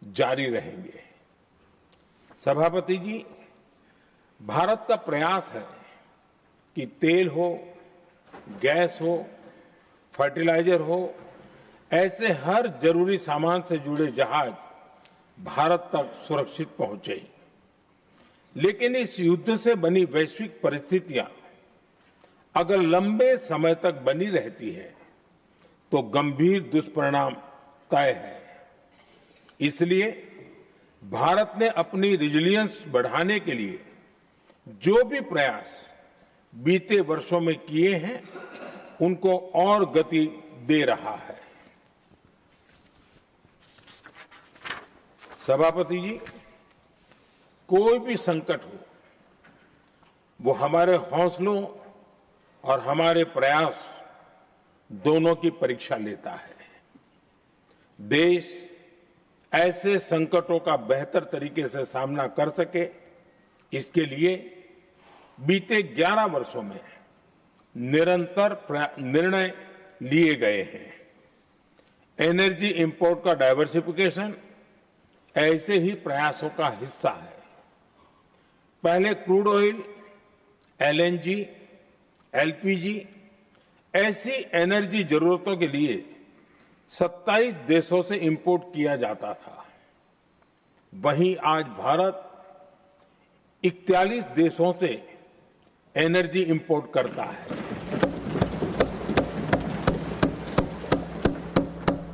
जारी रहेंगे। सभापति जी, भारत का प्रयास है कि तेल हो, गैस हो, फर्टिलाइजर हो, ऐसे हर जरूरी सामान से जुड़े जहाज भारत तक सुरक्षित पहुंचे। लेकिन इस युद्ध से बनी वैश्विक परिस्थितियां अगर लंबे समय तक बनी रहती है तो गंभीर दुष्परिणाम तय है। इसलिए भारत ने अपनी रेजिलियंस बढ़ाने के लिए जो भी प्रयास बीते वर्षों में किए हैं, उनको और गति दे रहा है। सभापति जी, कोई भी संकट हो, वो हमारे हौसलों और हमारे प्रयास दोनों की परीक्षा लेता है। देश ऐसे संकटों का बेहतर तरीके से सामना कर सके, इसके लिए बीते 11 वर्षों में निरंतर निर्णय लिए गए हैं। एनर्जी इंपोर्ट का डाइवर्सिफिकेशन ऐसे ही प्रयासों का हिस्सा है। पहले क्रूड ऑयल, एलएनजी, एलपीजी ऐसी एनर्जी जरूरतों के लिए 27 देशों से इंपोर्ट किया जाता था। वहीं आज भारत 41 देशों से एनर्जी इंपोर्ट करता है।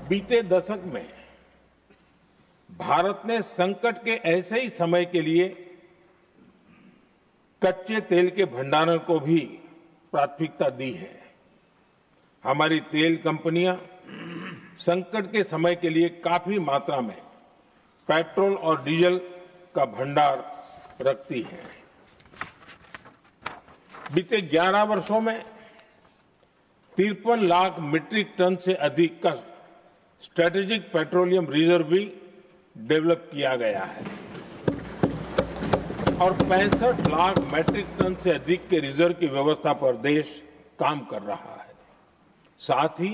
बीते दशक में भारत ने संकट के ऐसे ही समय के लिए कच्चे तेल के भंडारण को भी प्राथमिकता दी है। हमारी तेल कंपनियां संकट के समय के लिए काफी मात्रा में पेट्रोल और डीजल का भंडार रखती हैं। बीते 11 वर्षों में 53 लाख मीट्रिक टन से अधिक का स्ट्रेटेजिक पेट्रोलियम रिजर्व भी डेवलप किया गया है और 65 लाख मैट्रिक टन से अधिक के रिजर्व की व्यवस्था पर देश काम कर रहा है। साथ ही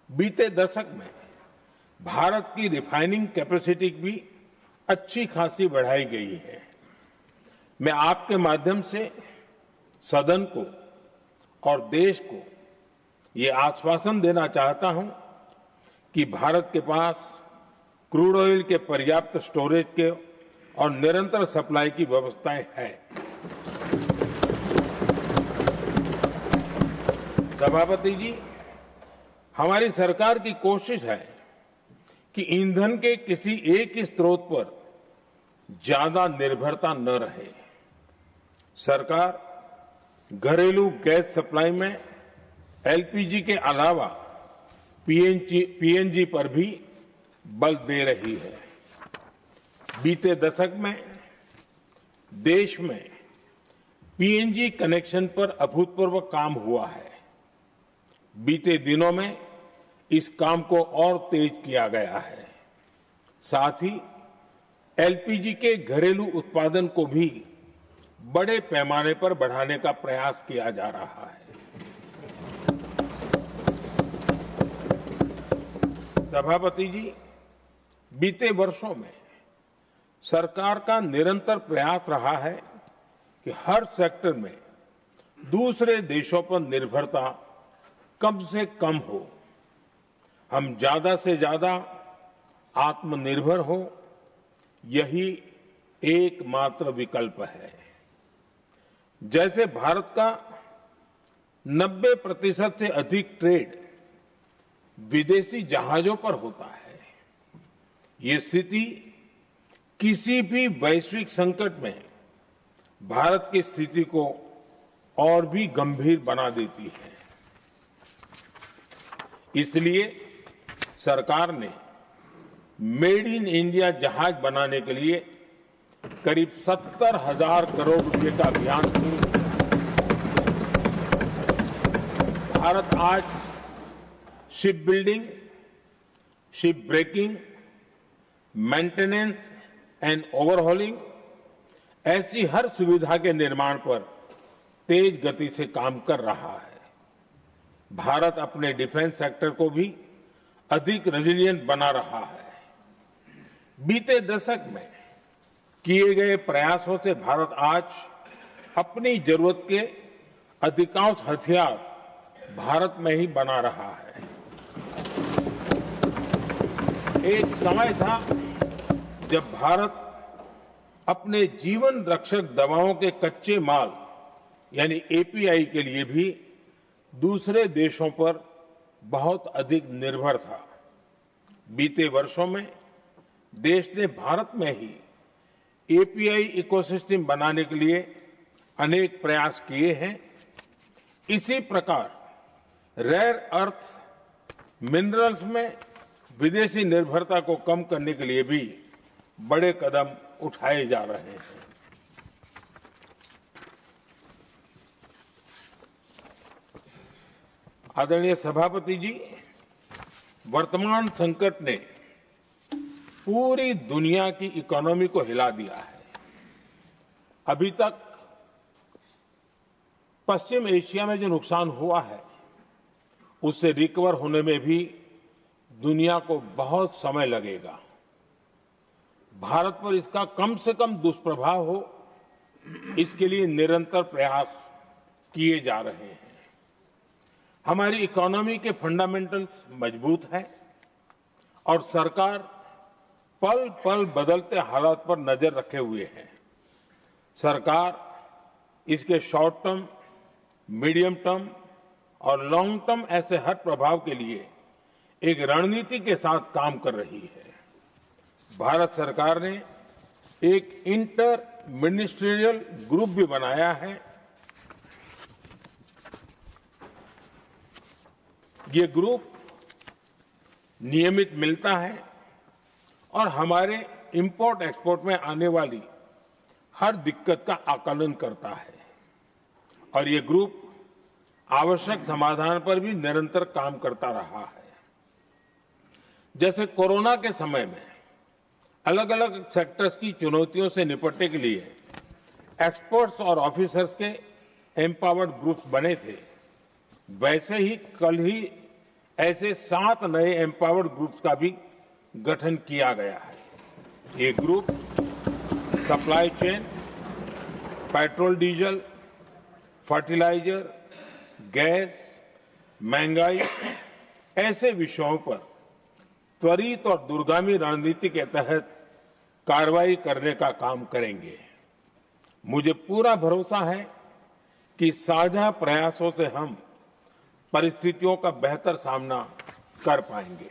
बीते दशक में भारत की रिफाइनिंग कैपेसिटी भी अच्छी खासी बढ़ाई गई है। मैं आपके माध्यम से सदन को और देश को ये आश्वासन देना चाहता हूं कि भारत के पास क्रूड ऑयल के पर्याप्त स्टोरेज के और निरंतर सप्लाई की व्यवस्थाएं हैं। सभापति जी, हमारी सरकार की कोशिश है कि ईंधन के किसी एक ही स्रोत पर ज्यादा निर्भरता न रहे। सरकार घरेलू गैस सप्लाई में एलपीजी के अलावा पीएनजी पर भी बल दे रही है। बीते दशक में देश में पीएनजी कनेक्शन पर अभूतपूर्व काम हुआ है। बीते दिनों में इस काम को और तेज किया गया है। साथ ही एलपीजी के घरेलू उत्पादन को भी बड़े पैमाने पर बढ़ाने का प्रयास किया जा रहा है। सभापति जी, बीते वर्षों में सरकार का निरंतर प्रयास रहा है कि हर सेक्टर में दूसरे देशों पर निर्भरता कम से कम हो। हम ज्यादा से ज्यादा आत्मनिर्भर हो, यही एकमात्र विकल्प है। जैसे भारत का 90% से अधिक ट्रेड विदेशी जहाजों पर होता है, ये स्थिति किसी भी वैश्विक संकट में भारत की स्थिति को और भी गंभीर बना देती है। इसलिए सरकार ने मेड इन इंडिया जहाज बनाने के लिए करीब 70,000 करोड़ रुपए का अभियान शुरू किया। भारत आज ship building, ship breaking, maintenance and overhauling ऐसी हर सुविधा के निर्माण पर तेज गति से काम कर रहा है। भारत अपने डिफेंस सेक्टर को भी अधिक रेजिलिएंट बना रहा है। बीते दशक में किए गए प्रयासों से भारत आज अपनी जरूरत के अधिकांश हथियार भारत में ही बना रहा है। एक समय था जब भारत अपने जीवन रक्षक दवाओं के कच्चे माल यानी एपीआई के लिए भी दूसरे देशों पर बहुत अधिक निर्भर था। बीते वर्षों में देश ने भारत में ही एपीआई इकोसिस्टम बनाने के लिए अनेक प्रयास किए हैं। इसी प्रकार रेयर अर्थ मिनरल्स में विदेशी निर्भरता को कम करने के लिए भी बड़े कदम उठाए जा रहे हैं। आदरणीय सभापति जी, वर्तमान संकट ने पूरी दुनिया की इकोनॉमी को हिला दिया है। अभी तक पश्चिम एशिया में जो नुकसान हुआ है उससे रिकवर होने में भी दुनिया को बहुत समय लगेगा। भारत पर इसका कम से कम दुष्प्रभाव हो, इसके लिए निरंतर प्रयास किए जा रहे हैं। हमारी इकोनॉमी के फंडामेंटल्स मजबूत हैं और सरकार पल पल बदलते हालात पर नजर रखे हुए है। सरकार इसके शॉर्ट टर्म, मीडियम टर्म और लॉन्ग टर्म ऐसे हर प्रभाव के लिए एक रणनीति के साथ काम कर रही है। भारत सरकार ने एक इंटर मिनिस्ट्रियल ग्रुप भी बनाया है। ये ग्रुप नियमित मिलता है और हमारे इंपोर्ट एक्सपोर्ट में आने वाली हर दिक्कत का आकलन करता है और ये ग्रुप आवश्यक समाधान पर भी निरंतर काम करता रहा है। जैसे कोरोना के समय में अलग अलग सेक्टर्स की चुनौतियों से निपटने के लिए एक्सपर्ट्स और ऑफिसर्स के एम्पावर्ड ग्रुप्स बने थे, वैसे ही कल ही ऐसे 7 नए एम्पावर्ड ग्रुप्स का भी गठन किया गया है। ये group supply chain, petrol diesel, fertiliser, gas, महंगाई ऐसे विषयों पर त्वरित और दूरगामी रणनीति के तहत कार्रवाई करने का काम करेंगे। मुझे पूरा भरोसा है कि साझा प्रयासों से हम परिस्थितियों का बेहतर सामना कर पाएंगे।